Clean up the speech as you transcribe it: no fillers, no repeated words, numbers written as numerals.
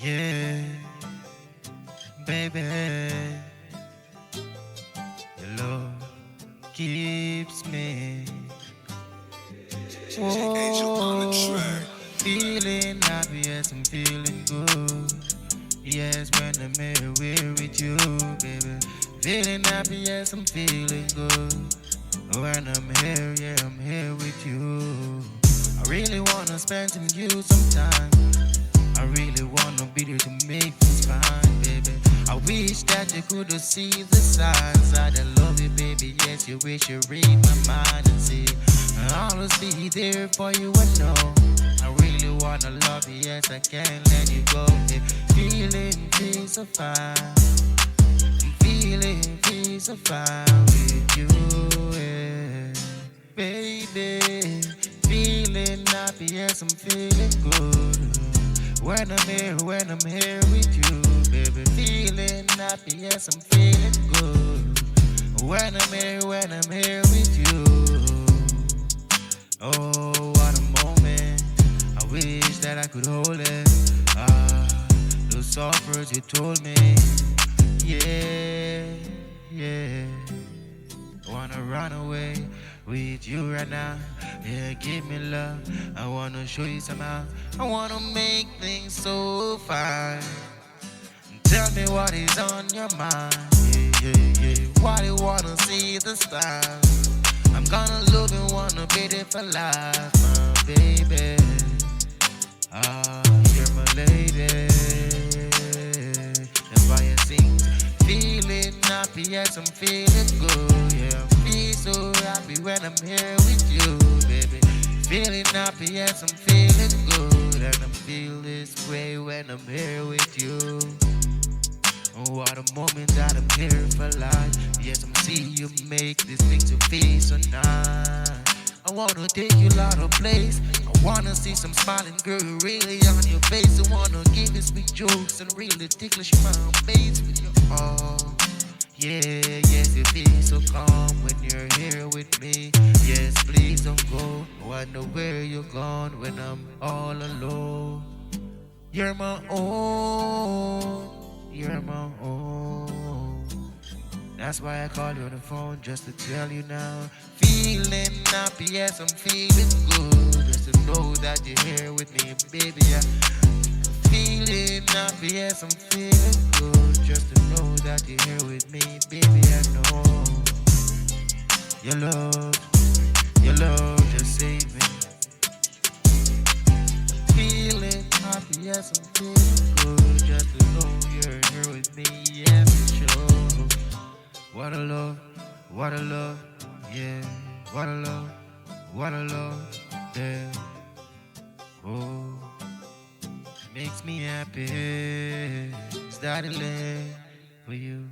Yeah, baby, your love keeps me. Oh, feeling happy, yes, I'm feeling good. Yes, when I'm here with you, baby. Feeling happy, yes, I'm feeling good. When I'm here, yeah, I'm here with you. I really wanna spend some time. I really wanna be there to make things fine, baby. I wish that you could have seen the signs. I love you, baby. Yes, you wish you read my mind and see. I'll always be there for you, I know. I really wanna love you, yes, I can't let you go. Yeah. Feeling peace of mind. I'm feeling peace of mind with you, yeah. Baby. Feeling happy, yes, I'm feeling good. When I'm here with you, baby. Feeling happy, yes, I'm feeling good. When I'm here with you. Oh, what a moment. I wish that I could hold it. Those soft words you told me. Yeah, yeah. Wanna run away with you right now. Yeah, give me love. I wanna show you somehow. I wanna make things so fine. Tell me what is on your mind. Yeah, yeah, yeah. Why you wanna see the stars? I'm gonna look and wanna be there for life, my baby. You're my lady. That's why I sing. Feeling happy, yes, I'm feeling good. Yeah, I feel so happy when I'm here with you, baby. Feeling happy, yes, I'm feeling good. And I feel this way when I'm here with you. Oh, what a moment that I'm here for life. Yes, I'm seeing you make this thing to feel so nice. I wanna take you out of place. I wanna see some smiling girl really on your face. I wanna give you sweet jokes and really ticklish my face with your arm. Yeah, yes, you feel so calm when you're here with me. Yes, please don't go. I wonder where you're gone when I'm all alone. You're my own. You're my own. That's why I call you on the phone just to tell you now. Feeling happy, yes, I'm feeling good. Just to know that you're here with me, baby. I'm feeling happy, yes, I'm feeling good. Just to know that you're here with me, baby. I know your love just saved me. Feeling happy, yes, I'm feeling good. Just to know you're here with me, yes, for sure. What a love, yeah. What a love, yeah. Oh, makes me happy. Starting late for you.